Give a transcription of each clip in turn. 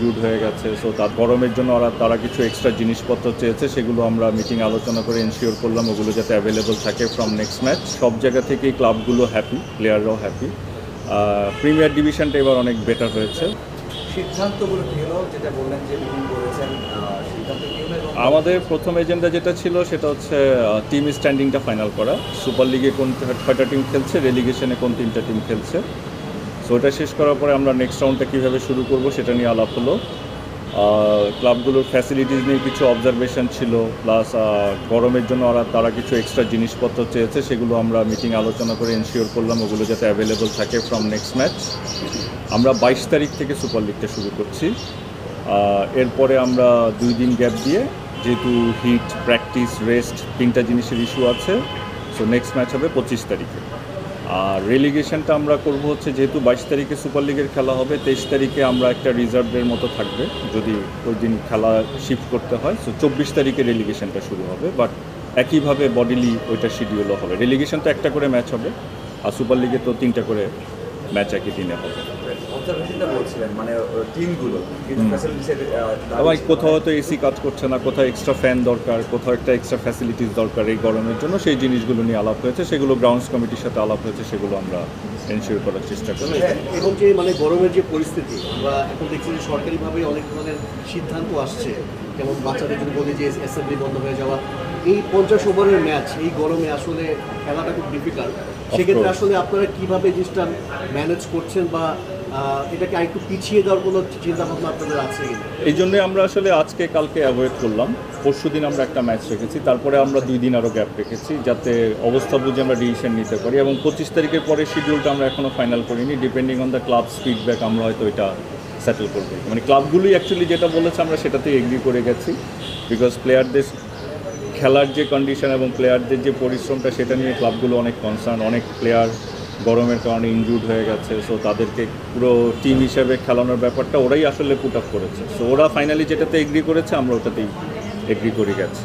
Injured হয়ে গেছে, so তার গরমের জন্য তারা কিছু এক্সট্রা জিনিসপত্র চেয়েছে, সেগুলো আমরা মিটিং আলোচনা করে এনশিওর করলাম ওগুলো যাতে অ্যাভেলেবল থাকে ফ্রম নেক্সট ম্যাচ। সব জায়গা থেকেই ক্লাবগুলো হ্যাপি, প্লেয়াররাও হ্যাপি। প্রিমিয়ার ডিভিশনটা এবার অনেক বেটার হয়েছে। সিদ্ধান্তগুলো কী হলো, যেটা বললেন যে মিটিং করেছেন, সিদ্ধান্ত কী হলো? আমাদের প্রথম এজেন্ডা যেটা ছিল সেটা হচ্ছে টিম স্ট্যান্ডিংটা ফাইনাল করা, সুপার লিগে কোন কয়টা টিম খেলছে, রেলিগেশনে কোন 3টা টিম খেলছে। সো ওটা শেষ করার পরে আমরা নেক্সট রাউন্ডটা কীভাবে শুরু করব সেটা নিয়ে আলাপ হলো। ক্লাবগুলোর ফ্যাসিলিটিস নিয়ে কিছু অবজারভেশন ছিল, প্লাস গরমের জন্য তারা কিছু এক্সট্রা জিনিসপত্র চেয়েছে, সেগুলো আমরা মিটিং আলোচনা করে এনশিওর করলাম ওগুলো যাতে অ্যাভেলেবল থাকে ফ্রম নেক্সট ম্যাচ। আমরা 22 তারিখ থেকে সুপার লিগটা শুরু করছি। এরপরে আমরা 2 দিন গ্যাপ দিয়ে, যেহেতু হিট, প্র্যাকটিস, রেস্ট 3টা জিনিসের ইস্যু আছে, সো নেক্সট ম্যাচ হবে 25 তারিখে। আর রেলিগেশনটা আমরা করব হচ্ছে, যেহেতু 22 তারিখে সুপার লিগের খেলা হবে, 23 তারিখে আমরা একটা রিজার্ভের মতো থাকবে যদি ওই দিন খেলা শিফট করতে হয়। সো 24 তারিখে রেলিগেশনটা শুরু হবে, বাট একইভাবে বডিলি ওইটা শিডিউলও হবে। রেলিগেশন তো একটা করে ম্যাচ হবে, আর সুপার লিগে তো 3টা করে ম্যাচ একই দিনে হবে। অবজারভেশনটা বলছিলেন মানে টিমগুলো কিছু ফ্যাসিলিটিসের আবার কোথাও হয়তো এসি কাজ করছে না, কোথাও এক্সট্রা ফ্যান দরকার, কোথাও একটা এক্সট্রা ফ্যাসিলিটিস দরকার এই গরমের জন্য, সেই জিনিসগুলো নিয়ে আলাপ হয়েছে, সেগুলো গ্রাউন্ডস কমিটির সাথে আলাপ হয়েছে, সেগুলো আমরা এনশিওর করার চেষ্টা করি। এবং যে মানে গরমের যে পরিস্থিতি, আমরা এখন দেখছি যে সরকারিভাবে অনেক ধরনের সিদ্ধান্ত আসছে, যেমন বাচ্চাদের যদি বলি যে অ্যাসেম্বলি বন্ধ হয়ে যাওয়া, এই 50 ওভারের ম্যাচ এই গরমে আসলে খেলাটা খুব ডিফিকাল্ট। সেক্ষেত্রে আসলে আপনারা কীভাবে জিনিসটা ম্যানেজ করছেন, বা এটাকে আরেকটু পিছিয়ে দেওয়ার কোনো চিন্তাভাবনা আপনাদের আছে কিনা? এই জন্যই আমরা আসলে আজকে কালকে অ্যাভয়েড করলাম। পরশু দিন আমরা একটা ম্যাচ রেখেছি, তারপরে আমরা 2 দিন আরও গ্যাপ রেখেছি, যাতে অবস্থা বুঝে আমরা ডিসিশন নিতে পারি। এবং 25 তারিখের পরে শিডিউলটা আমরা এখনও ফাইনাল করিনি, depending on the clubs feedback আমরা হয়তো এটা সেটেল করবো। মানে ক্লাবগুলোই অ্যাকচুয়ালি যেটা বলেছে আমরা সেটাতেই এগ্রি করে গেছি, বিকজ প্লেয়ারদের খেলার যে কন্ডিশন এবং প্লেয়ারদের যে পরিশ্রমটা, সেটা নিয়ে ক্লাবগুলো অনেক কনসার্ন। অনেক প্লেয়ার গরমের কারণে ইনজুর্ড হয়ে গেছে, সো তাদেরকে পুরো টিম হিসেবে খেলানোর ব্যাপারটা ওরাই আসলে পুট আপ করেছে। সো ওরা ফাইনালি যেটাতে এগ্রি করেছে আমরা ওটাতেই এগ্রি করে গেছি।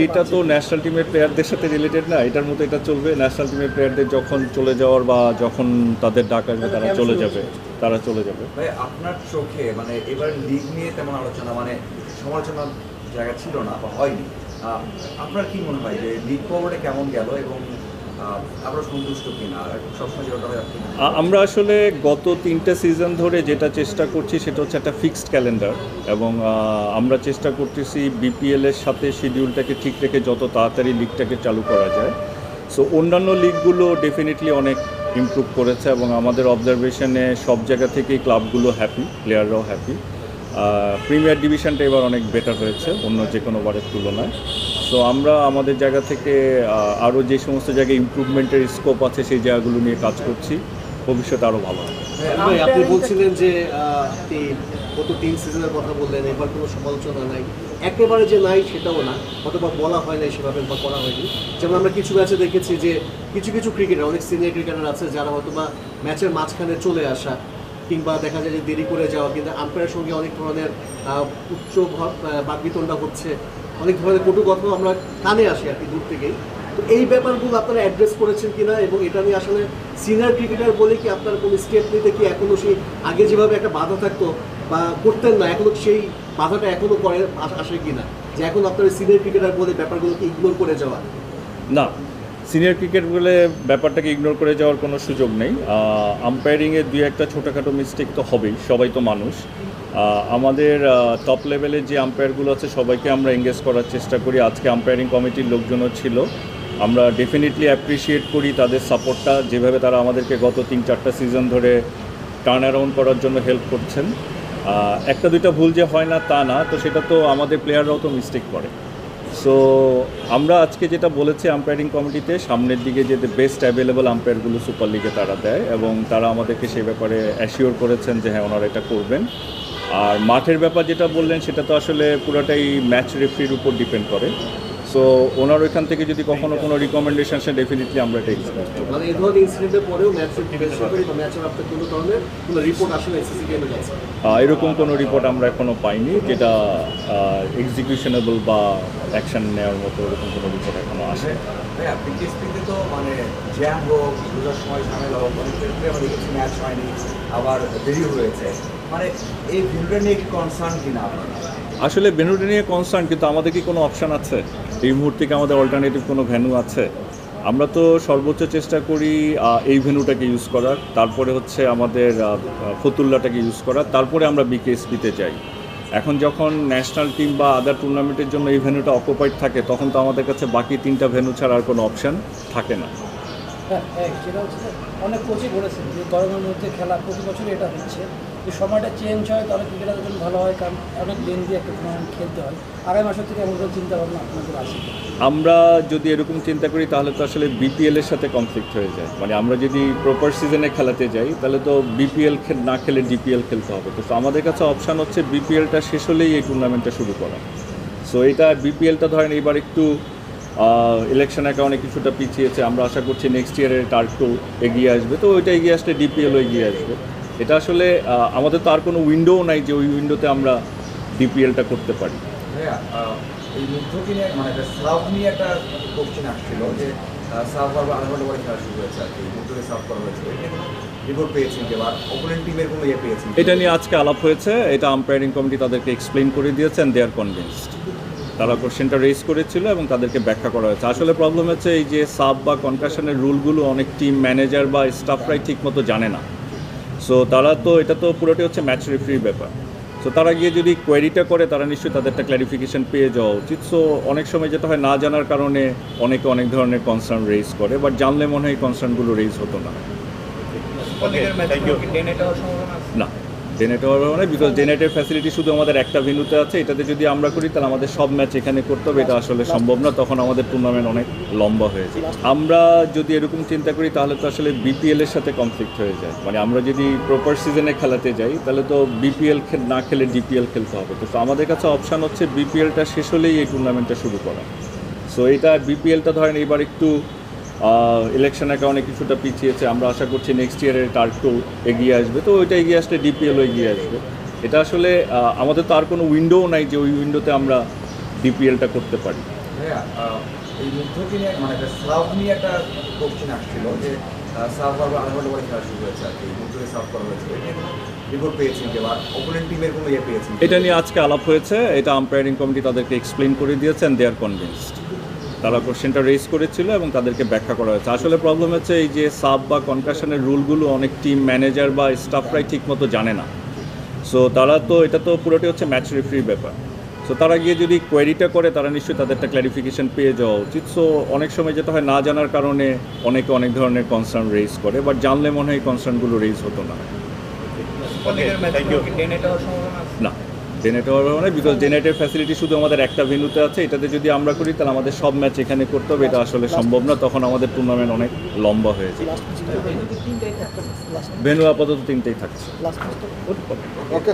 এইটা তো ন্যাশনাল টিমের প্লেয়ারদের সাথে রিলেটেড না, এটার মতো এটা চলবে। ন্যাশনাল টিমের প্লেয়ারদের যখন চলে যাওয়ার বা যখন তাদের ডাক আসবে তারা চলে যাবে। ভাই আপনার চোখে মানে এবার লিগ নিয়ে তেমন আলোচনা মানে সমালোচনার জায়গা ছিল না বা হয়নি, আপনার কি মনে হয় যে লিগ ফরওয়ার্ডে কেমন গেল এবং আমরা সন্তুষ্ট কিনা? সবসময় যেটা হয় আমরা আসলে গত 3টে সিজন ধরে যেটা চেষ্টা করছি সেটা হচ্ছে একটা ফিক্সড ক্যালেন্ডার, এবং আমরা চেষ্টা করতেছি বিপিএলের সাথে শিডিউলটাকে ঠিক রেখে যত তাড়াতাড়ি লিগটাকে চালু করা যায়। সো অন্যান্য লিগগুলো ডেফিনেটলি অনেক ইমপ্রুভ করেছে, এবং আমাদের অবজারভেশনে সব জায়গা থেকেই ক্লাবগুলো হ্যাপি, প্লেয়াররাও হ্যাপি। প্রিমিয়ার ডিভিশনটা এবার অনেক বেটার হয়েছে অন্য যে কোনো বারের তুলনায়। সো আমরা আমাদের জায়গা থেকে আরও যে সমস্ত জায়গায় ইমপ্রুভমেন্টের স্কোপ আছে সেই জায়গাগুলো নিয়ে কাজ করছি, ভবিষ্যতে আরও ভালো হবে। আপনি বলছিলেন যে আপনি গত 3 সিজনের কথা বললেন, এবার কোনো সমালোচনা নাই, একেবারে যে নাই সেটাও না, অথবা বলা হয় নাই সেভাবে বা করা হয়নি। যেমন আমরা কিছু ম্যাচে দেখেছি যে কিছু কিছু ক্রিকেটার, অনেক সিনিয়র ক্রিকেটার আছে যারা হয়তো বা ম্যাচের মাঝখানে চলে আসা, কিংবা দেখা যায় যে দেরি করে যাওয়া, কিন্তু আম্পায়ারের সঙ্গে অনেক ধরনের উচ্চ বাকবিতণ্ডা হচ্ছে, অনেক ধরনের কটু কথা আমরা কানে আসি আর কি দূর থেকেই। তো এই ব্যাপারগুলো আপনারা অ্যাড্রেস করেছেন কিনা, এবং এটা নিয়ে আসলে সিনিয়র ক্রিকেটার বলে কি আপনারা কোনো স্টেপ নিতে কি এখনও সেই আগে যেভাবে একটা বাধা থাকতো বা করতেন না, এখনও সেই বাধাটা এখনও করে আসে কিনা, যে এখন আপনারা সিনিয়র ক্রিকেটার বলে ব্যাপারগুলোকে ইগনোর করে যাওয়া? না, সিনিয়র ক্রিকেট বলে ব্যাপারটাকে ইগনোর করে যাওয়ার কোনো সুযোগ নেই। আম্পায়ারিংয়ে 2-1টা ছোটোখাটো মিস্টেক তো হবেই, সবাই তো মানুষ। আমাদের টপ লেভেলের যে আম্পায়ারগুলো আছে সবাইকে আমরা এঙ্গেজ করার চেষ্টা করি। আজকে আম্পায়ারিং কমিটির লোকজনও ছিল, আমরা ডেফিনেটলি অ্যাপ্রিসিয়েট করি তাদের সাপোর্টটা, যেভাবে তারা আমাদেরকে গত 3-4টা সিজন ধরে টার্ন অ্যারাউন্ড করার জন্য হেল্প করছেন। 1-2টা ভুল যে হয় না তা না, তো সেটা তো আমাদের প্লেয়াররাও তো মিস্টেক করে। সো আমরা আজকে যেটা বলেছি আম্পায়ারিং কমিটিতে, সামনের দিকে যে বেস্ট অ্যাভেলেবল আম্পায়ারগুলো সুপার লিগে তারা দেয়, এবং তারা আমাদেরকে সেই ব্যাপারে অ্যাসিওর করেছেন যে হ্যাঁ ওনারা এটা করবেন। আর মাঠের ব্যাপার যেটা বললেন সেটা তো আসলে পুরোটাই ম্যাচ রেফারির উপর ডিপেন্ড করে। সো ওনার ওইখান থেকে যদি কখনো কোনো রিকমেন্ডেশন আসে ডেফিনেটলি আমরা এটা এক্সপেক্ট করব। মানে এই ধরনের ইনসিডেন্টের পরেও ম্যাচের রেফারি বা ম্যাচের আপনার কোনো ধরনের কোনো রিপোর্ট আসলে এসএসসি গেমে যাচ্ছে? এরকম কোনো রিপোর্ট আমরা এখনও পাইনি যেটা এক্সিকিউশনেবল বা অ্যাকশন নেওয়ার মতো, এরকম কোনো রিপোর্ট এখনও আসে। ভাইয়া বিকেএসপিতে তো মানে জ্যাম হোক রোজার সময় ঝামেলা হোক অনেক ক্ষেত্রে আমরা দেখেছি ম্যাচ হয়নি আবার দেরি হয়েছে মানে এই ভিডিওটা নিয়ে কি কনসার্ন কিনা আপনারা? আসলে ভেন্যুটা নিয়ে কনসার্ন, কিন্তু আমাদের কি কোনো অপশান আছে এই মুহূর্তে? কি আমাদের অল্টারনেটিভ কোনো ভেন্যু আছে? আমরা তো সর্বোচ্চ চেষ্টা করি এই ভেন্যুটাকে ইউজ করার, তারপরে হচ্ছে আমাদের ফতুল্লাটাকে ইউজ করার, তারপরে আমরা বিকেএসপিতে যাই। এখন যখন ন্যাশনাল টিম বা আদার টুর্নামেন্টের জন্য এই ভেন্যুটা অকুপাইড থাকে, তখন তো আমাদের কাছে বাকি 3টা ভেন্যু ছাড়া আর কোনো অপশান থাকে না। হ্যাঁ যেটা হচ্ছে যে অনেক কোচই বলেছেন যে গরমের মধ্যে খেলা প্রতি বছরই এটা হচ্ছে, যে সময়টা চেঞ্জ হয় তাহলে ক্রিকেটারদের জন্য ভালো হয়, কারণ অনেক লেন্দি একটা টুর্নামেন্ট খেলতে হয়। আগামী মাসের থেকে এমন কোনো চিন্তা ভাবনা আপনাদের আছে? আমরা যদি এরকম চিন্তা করি তাহলে তো আসলে বিপিএলের সাথে কনফ্লিক্ট হয়ে যায়। মানে আমরা যদি প্রপার সিজনে খেলাতে যাই তাহলে তো বিপিএল না খেলে ডিপিএল খেলতে হবে। তো আমাদের কাছে অপশান হচ্ছে বিপিএলটা শেষ হলেই এই টুর্নামেন্টটা শুরু করা। সো এটা বিপিএলটা ধরেন এবার একটু ইলেকশনের কারণে কিছুটা পিছিয়েছে, আমরা আশা করছি নেক্সট ইয়ারে এটা একটু এগিয়ে আসবে। তো ওইটা এগিয়ে আসলে ডিপিএলও এগিয়ে আসবে। এটা আসলে আমাদের তো আর কোনো উইন্ডোও নাই যে ওই উইন্ডোতে আমরা ডিপিএলটা করতে পারি। ভাইয়া এই মুগ্ধকে নিয়ে মানে একটা সার্ভ নিয়ে একটা কোশ্চেন আসছিল যে সার্ভ বারবার আধা ঘন্টা পরে খেলা শুরু হয়েছে আর কি, মুগ্ধকে সার্ভ করা হয়েছে, এটা কোনো রিপোর্ট পেয়েছেন কি বা অপোনেন্ট টিমের কোনো ইয়ে পেয়েছেন? এটা নিয়ে আজকে আলাপ হয়েছে, এটা আম্পায়ারিং কমিটি তাদেরকে এক্সপ্লেইন করে দিয়েছে অ্যান্ড দে আর কনভিন্সড। তারা কোশ্চেনটা রেজ করেছিল এবং তাদেরকে ব্যাখ্যা করা হয়েছে। আসলে প্রবলেম হচ্ছে এই যে সাব বা কনকাশনের রুলগুলো অনেক টিম ম্যানেজার বা স্টাফরাই ঠিকমতো জানে না। সো তারা তো এটা তো পুরোটাই হচ্ছে ম্যাচ রেফারির ব্যাপার। সো তারা গিয়ে যদি কোয়েরিটা করে তারা নিশ্চয়ই তাদেরটা ক্ল্যারিফিকেশন পেয়ে যাওয়া উচিত। সো অনেক সময় যেটা হয় না জানার কারণে অনেকে অনেক ধরনের কনসার্ন রেজ করে, বাট জানলে মনে হয় কনসার্নগুলো রেজ হতো না। না, ডে নাইট হওয়ার মানে বিকজ ডে নাইটের ফ্যাসিলিটি শুধু আমাদের একটা ভেন্যুতে আছে। এটাতে যদি আমরা করি তাহলে আমাদের সব ম্যাচ এখানে করতে হবে, এটা আসলে সম্ভব না, তখন আমাদের টুর্নামেন্ট অনেক লম্বা হয়ে যায়। আমরা যদি এরকম চিন্তা করি তাহলে তো আসলে বিপিএলের সাথে কনফ্লিক্ট হয়ে যায়। মানে আমরা যদি প্রপার সিজনে খেলাতে যাই তাহলে তো বিপিএল না খেলে ডিপিএল খেলতে হবে। তো আমাদের কাছে অপশান হচ্ছে বিপিএলটা শেষ হলেই এই টুর্নামেন্টটা শুরু করা। সো এটা বিপিএলটা ধরেন এবার একটু ইলেকশনের কারণে কিছুটা পিছিয়েছে, আমরা আশা করছি নেক্সট ইয়ারে এটা একটু এগিয়ে আসবে। তো ওইটা এগিয়ে আসলে ডিপিএলও এগিয়ে আসবে। এটা আসলে আমাদের তো আর কোনো উইন্ডোও নাই যে ওই উইন্ডোতে আমরা ডিপিএলটা করতে পারি। ভাইয়া এই মুগ্ধকে নিয়ে মানে একটা সার্ভ নিয়ে একটা কোশ্চেন আসছিল যে সার্ভ বারবার আধা ঘন্টা পরে খেলা শুরু হয়েছে আর কি, মুগ্ধকে সার্ভ করা হয়েছে, এটা কোনো রিপোর্ট পেয়েছেন কি বা অপোনেন্ট টিমের কোনো ইয়ে পেয়েছেন? এটা নিয়ে আজকে আলাপ হয়েছে, এটা আম্পায়ারিং কমিটি তাদেরকে এক্সপ্লেইন করে দিয়েছে অ্যান্ড দে আর কনভিন্সড। তারা কোশ্চেনটা রেজ করেছিল এবং তাদেরকে ব্যাখ্যা করা হয়েছে। আসলে প্রবলেম হচ্ছে এই যে সাব বা কনকাশনের রুলগুলো অনেক টিম ম্যানেজার বা স্টাফরাই ঠিকমতো জানে না। সো তারা তো এটা তো পুরোটাই হচ্ছে ম্যাচ রেফারির ব্যাপার। সো তারা গিয়ে যদি কোয়েরিটা করে তারা নিশ্চয়ই তাদেরটা ক্ল্যারিফিকেশন পেয়ে যাওয়া উচিত। সো অনেক সময় যেটা হয় না জানার কারণে অনেকে অনেক ধরনের কনসার্ন রেজ করে, বাট জানলে মনে হয় কনসার্নগুলো রেজ হতো না। না, ডে নাইট হওয়ার মানে বিকজ ডে নাইটের ফ্যাসিলিটি শুধু আমাদের একটা ভেন্যুতে আছে। এটাতে যদি আমরা করি তাহলে আমাদের সব ম্যাচ এখানে করতে হবে, এটা আসলে সম্ভব না, তখন আমাদের টুর্নামেন্ট অনেক লম্বা হয়ে যায়। ভেন্যু আপাতত 3টেই থাকছে। ওকে।